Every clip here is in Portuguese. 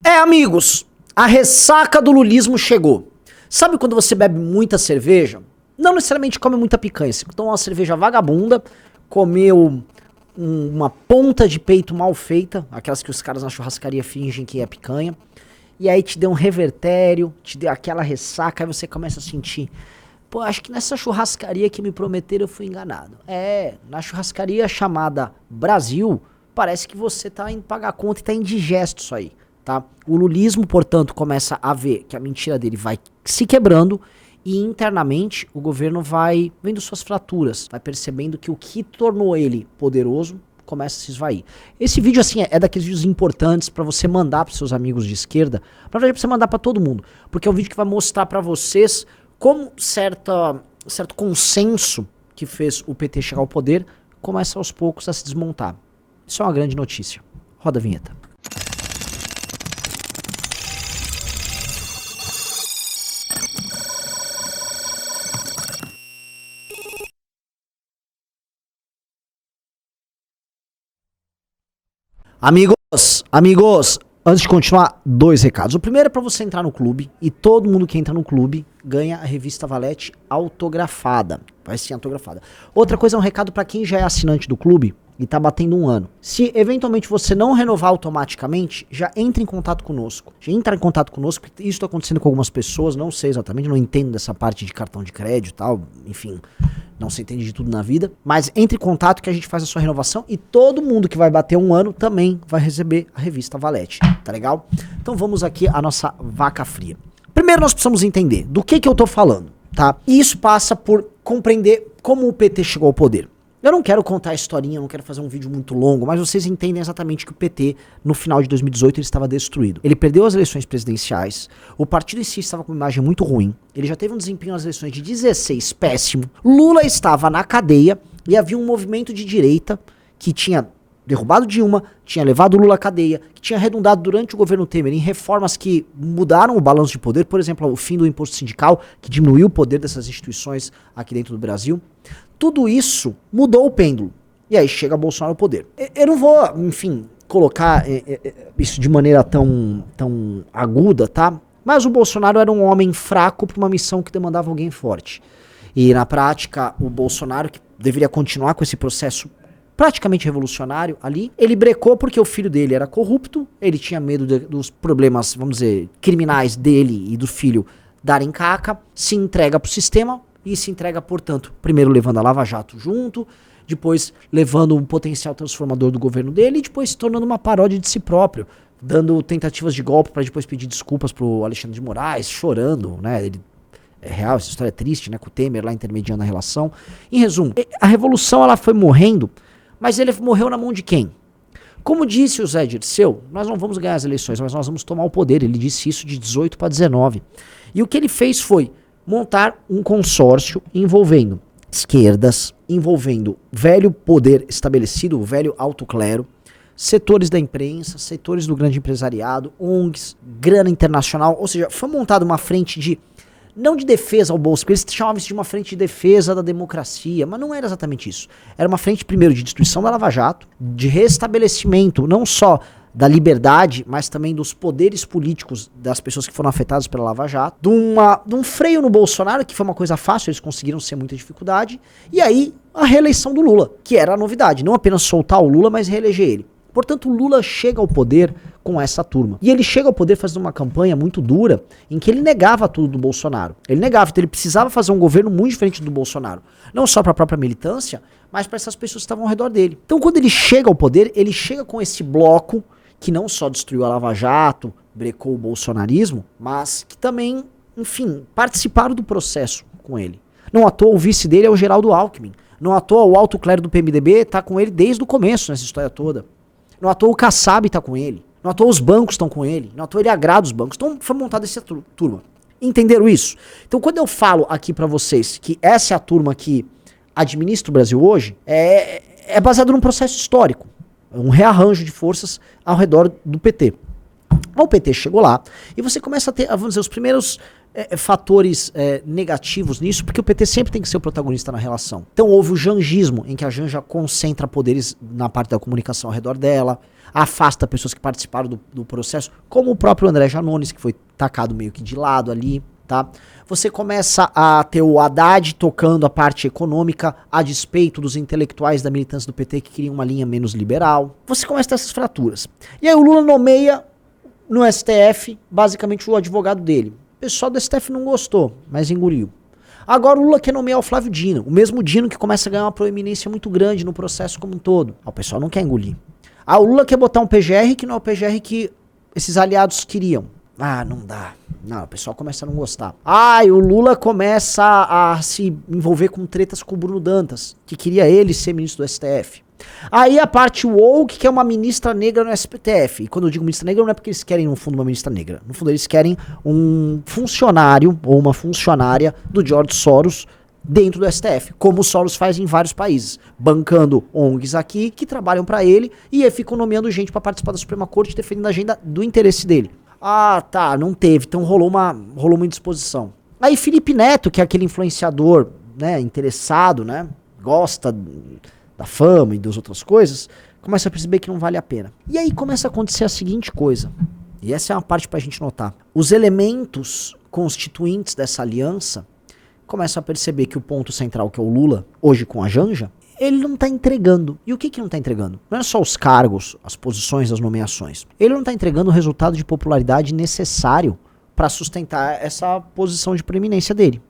Amigos, a ressaca do lulismo chegou. Sabe quando você bebe muita cerveja? Não necessariamente come muita picanha. Você toma uma cerveja vagabunda, comeu uma ponta de peito mal feita, aquelas que os caras na churrascaria fingem que é picanha, e aí te deu um revertério, te deu aquela ressaca, aí você começa a sentir, pô, acho que nessa churrascaria que me prometeram eu fui enganado. Na churrascaria chamada Brasil, parece que você tá indo pagar conta e tá indigesto isso aí. Tá? O lulismo, portanto, começa a ver que a mentira dele vai se quebrando e internamente o governo vai vendo suas fraturas, vai percebendo que o que tornou ele poderoso começa a se esvair. Esse vídeo, assim, é daqueles vídeos importantes pra você mandar pros seus amigos de esquerda, pra você mandar pra todo mundo, porque é um vídeo que vai mostrar pra vocês como certo consenso que fez o PT chegar ao poder começa aos poucos a se desmontar. Isso é uma grande notícia. Roda a vinheta. Amigos, antes de continuar, 2 recados. O primeiro é pra você entrar no clube, e todo mundo que entra no clube ganha a revista Valete autografada. Vai ser autografada. Outra coisa é um recado pra quem já é assinante do clube e tá batendo 1 ano. Se eventualmente você não renovar automaticamente, já entra em contato conosco. Já entra em contato conosco, porque isso tá acontecendo com algumas pessoas, não sei exatamente, não entendo dessa parte de cartão de crédito e tal, enfim, não se entende de tudo na vida, mas entre em contato que a gente faz a sua renovação e todo mundo que vai bater 1 ano também vai receber a revista Valete, tá legal? Então vamos aqui à nossa vaca fria. Primeiro nós precisamos entender do que eu tô falando, tá? E isso passa por compreender como o PT chegou ao poder. Eu não quero contar a historinha, eu não quero fazer um vídeo muito longo, mas vocês entendem exatamente que o PT, no final de 2018, ele estava destruído. Ele perdeu as eleições presidenciais, o partido em si estava com uma imagem muito ruim, ele já teve um desempenho nas eleições de 16 péssimo, Lula estava na cadeia e havia um movimento de direita que tinha derrubado Dilma, tinha levado Lula à cadeia, que tinha redundado durante o governo Temer em reformas que mudaram o balanço de poder, por exemplo, o fim do imposto sindical, que diminuiu o poder dessas instituições aqui dentro do Brasil. Tudo isso mudou o pêndulo. E aí chega Bolsonaro ao poder. Eu não vou, enfim, colocar isso de maneira tão aguda, tá? Mas o Bolsonaro era um homem fraco para uma missão que demandava alguém forte. E na prática, o Bolsonaro, que deveria continuar com esse processo praticamente revolucionário ali, ele brecou porque o filho dele era corrupto, ele tinha medo dos problemas, vamos dizer, criminais dele e do filho darem caca, se entrega pro sistema, e se entrega, portanto, primeiro levando a Lava Jato junto, depois levando um potencial transformador do governo dele e depois se tornando uma paródia de si próprio, dando tentativas de golpe para depois pedir desculpas pro Alexandre de Moraes, chorando, né? Ele, é real, essa história é triste, né? Com o Temer lá intermediando a relação. Em resumo, a revolução ela foi morrendo, mas ele morreu na mão de quem? Como disse o Zé Dirceu, nós não vamos ganhar as eleições, mas nós vamos tomar o poder. Ele disse isso de 18 para 19. E o que ele fez foi montar um consórcio envolvendo esquerdas, envolvendo velho poder estabelecido, o velho alto clero, setores da imprensa, setores do grande empresariado, ONGs, grana internacional, ou seja, foi montada uma frente de, não de defesa ao bolso, porque eles chamavam isso de uma frente de defesa da democracia, mas não era exatamente isso. Era uma frente, primeiro, de destruição da Lava Jato, de restabelecimento, não só da liberdade, mas também dos poderes políticos das pessoas que foram afetadas pela Lava Jato, de um freio no Bolsonaro, que foi uma coisa fácil, eles conseguiram sem muita dificuldade, e aí a reeleição do Lula, que era a novidade, não apenas soltar o Lula, mas reeleger ele. Portanto, o Lula chega ao poder com essa turma. E ele chega ao poder fazendo uma campanha muito dura, em que ele negava tudo do Bolsonaro. Ele negava, então ele precisava fazer um governo muito diferente do Bolsonaro. Não só para a própria militância, mas para essas pessoas que estavam ao redor dele. Então, quando ele chega ao poder, ele chega com esse bloco que não só destruiu a Lava Jato, brecou o bolsonarismo, mas que também, enfim, participaram do processo com ele. Não à toa o vice dele é o Geraldo Alckmin. Não à toa o alto clero do PMDB tá com ele desde o começo nessa história toda. Não à toa o Kassab tá com ele. Não à toa os bancos estão com ele. Não à toa ele agrada os bancos. Então foi montada essa turma. Entenderam isso? Então quando eu falo aqui pra vocês que essa é a turma que administra o Brasil hoje, é baseado num processo histórico. Um rearranjo de forças ao redor do PT. O PT chegou lá e você começa a ter, vamos dizer, os primeiros fatores negativos nisso, porque o PT sempre tem que ser o protagonista na relação. Então houve o janjismo, em que a Janja concentra poderes na parte da comunicação ao redor dela, afasta pessoas que participaram do processo, como o próprio André Janones, que foi tacado meio que de lado ali, tá? Você começa a ter o Haddad tocando a parte econômica a despeito dos intelectuais da militância do PT que queriam uma linha menos liberal. Você começa a ter essas fraturas. E aí o Lula nomeia no STF basicamente o advogado dele. O pessoal do STF não gostou, mas engoliu. Agora o Lula quer nomear o Flávio Dino, o mesmo Dino que começa a ganhar uma proeminência muito grande no processo como um todo. O pessoal não quer engolir. O Lula quer botar um PGR que não é o PGR que esses aliados queriam. Não dá. Não, o pessoal começa a não gostar. E o Lula começa a se envolver com tretas com o Bruno Dantas, que queria ele ser ministro do STF. Aí a parte woke, que é uma ministra negra no STF. E quando eu digo ministra negra, não é porque eles querem, no fundo, uma ministra negra. No fundo, eles querem um funcionário ou uma funcionária do George Soros dentro do STF, como o Soros faz em vários países, bancando ONGs aqui que trabalham para ele e aí ficam nomeando gente para participar da Suprema Corte defendendo a agenda do interesse dele. Tá, não teve, então rolou uma indisposição. Aí Felipe Neto, que é aquele influenciador, né, interessado, né, gosta da fama e das outras coisas, começa a perceber que não vale a pena. E aí começa a acontecer a seguinte coisa, e essa é uma parte pra gente notar. Os elementos constituintes dessa aliança começam a perceber que o ponto central, que é o Lula, hoje com a Janja, ele não tá entregando. E o que não tá entregando? Não é só os cargos, as posições, as nomeações. Ele não tá entregando o resultado de popularidade necessário para sustentar essa posição de preeminência dele.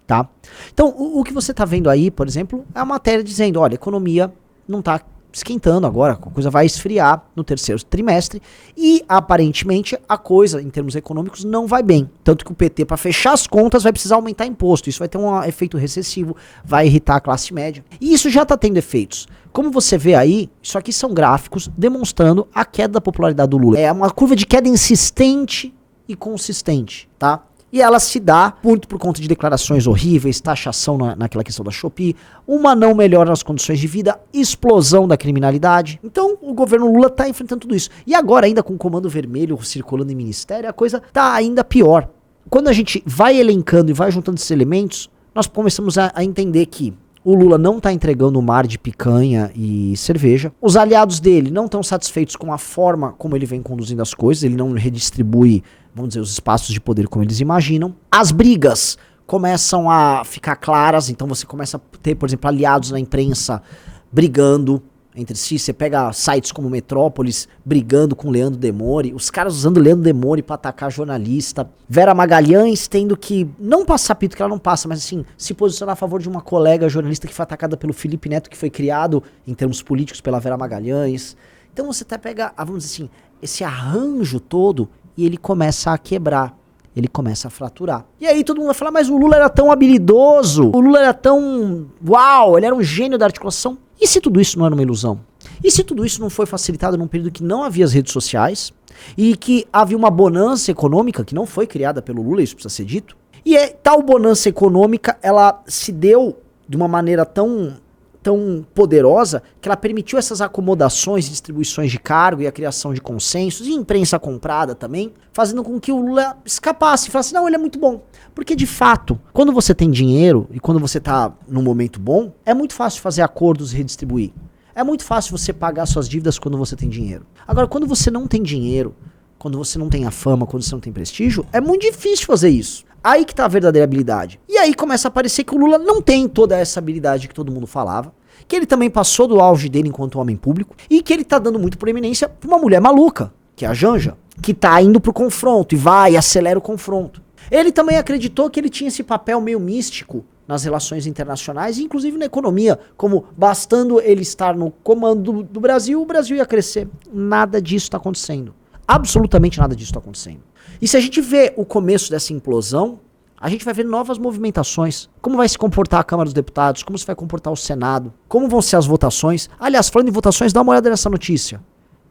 Tá? Então, o que você tá vendo aí, por exemplo, é a matéria dizendo, olha, a economia não tá esquentando agora, a coisa vai esfriar no terceiro trimestre e, aparentemente, a coisa, em termos econômicos, não vai bem. Tanto que o PT, para fechar as contas, vai precisar aumentar imposto. Isso vai ter um efeito recessivo, vai irritar a classe média. E isso já tá tendo efeitos. Como você vê aí, isso aqui são gráficos demonstrando a queda da popularidade do Lula. É uma curva de queda insistente e consistente, tá? E ela se dá muito por conta de declarações horríveis, taxação naquela questão da Shopee, uma não melhora nas condições de vida, explosão da criminalidade. Então o governo Lula está enfrentando tudo isso. E agora ainda com o comando vermelho circulando em ministério, a coisa tá ainda pior. Quando a gente vai elencando e vai juntando esses elementos, nós começamos a entender que o Lula não está entregando um mar de picanha e cerveja. Os aliados dele não estão satisfeitos com a forma como ele vem conduzindo as coisas. Ele não redistribui, vamos dizer, os espaços de poder como eles imaginam. As brigas começam a ficar claras. Então você começa a ter, por exemplo, aliados na imprensa brigando entre si. Você pega sites como Metrópolis brigando com Leandro Demore, os caras usando Leandro Demore pra atacar jornalista, Vera Magalhães tendo que não passar pito, que ela não passa, mas assim, se posicionar a favor de uma colega jornalista que foi atacada pelo Felipe Neto, que foi criado em termos políticos pela Vera Magalhães. Então você até pega, vamos dizer assim, esse arranjo todo e ele começa a quebrar. Ele começa a fraturar. E aí todo mundo vai falar, mas o Lula era tão habilidoso, o Lula era tão... Uau, ele era um gênio da articulação. E se tudo isso não era uma ilusão? E se tudo isso não foi facilitado num período que não havia as redes sociais e que havia uma bonança econômica que não foi criada pelo Lula, isso precisa ser dito? E tal bonança econômica, ela se deu de uma maneira tão poderosa que ela permitiu essas acomodações e distribuições de cargo e a criação de consensos e imprensa comprada também, fazendo com que o Lula escapasse e falasse, não, ele é muito bom. Porque de fato, quando você tem dinheiro e quando você tá num momento bom, é muito fácil fazer acordos e redistribuir. É muito fácil você pagar suas dívidas quando você tem dinheiro. Agora, quando você não tem dinheiro, quando você não tem a fama, quando você não tem prestígio, é muito difícil fazer isso. Aí que tá a verdadeira habilidade. E aí começa a parecer que o Lula não tem toda essa habilidade que todo mundo falava, que ele também passou do auge dele enquanto homem público, e que ele tá dando muito proeminência pra uma mulher maluca, que é a Janja, que tá indo pro confronto, e vai, e acelera o confronto. Ele também acreditou que ele tinha esse papel meio místico nas relações internacionais, e inclusive na economia, como bastando ele estar no comando do Brasil, o Brasil ia crescer. Nada disso tá acontecendo. Absolutamente nada disso tá acontecendo. E se a gente vê o começo dessa implosão, a gente vai ver novas movimentações. Como vai se comportar a Câmara dos Deputados, como se vai comportar o Senado, como vão ser as votações. Aliás, falando em votações, dá uma olhada nessa notícia.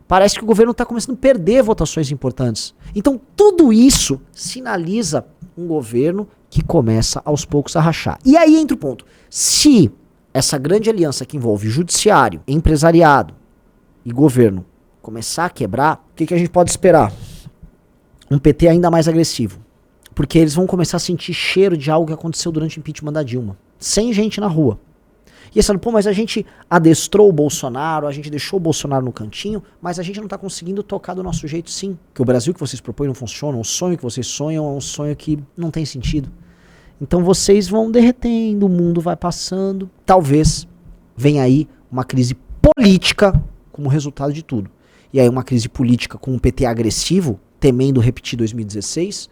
Parece que o governo está começando a perder votações importantes. Então tudo isso sinaliza um governo que começa aos poucos a rachar. E aí entra o ponto. Se essa grande aliança que envolve judiciário, empresariado e governo começar a quebrar, o que a gente pode esperar? Um PT ainda mais agressivo. Porque eles vão começar a sentir cheiro de algo que aconteceu durante o impeachment da Dilma. Sem gente na rua. E eles falam, pô, mas a gente adestrou o Bolsonaro, a gente deixou o Bolsonaro no cantinho, mas a gente não tá conseguindo tocar do nosso jeito sim. Que o Brasil que vocês propõem não funciona, o sonho que vocês sonham é um sonho que não tem sentido. Então vocês vão derretendo, o mundo vai passando. Talvez venha aí uma crise política como resultado de tudo. E aí uma crise política com um PT agressivo, temendo repetir 2016,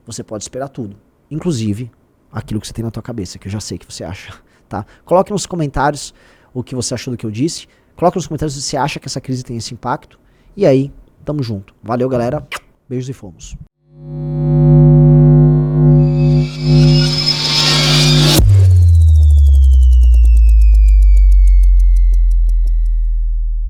você pode esperar tudo. Inclusive aquilo que você tem na tua cabeça, que eu já sei que você acha. Tá? Coloque nos comentários o que você achou do que eu disse. Coloque nos comentários se você acha que essa crise tem esse impacto. E aí, tamo junto. Valeu, galera. Beijos e fomos.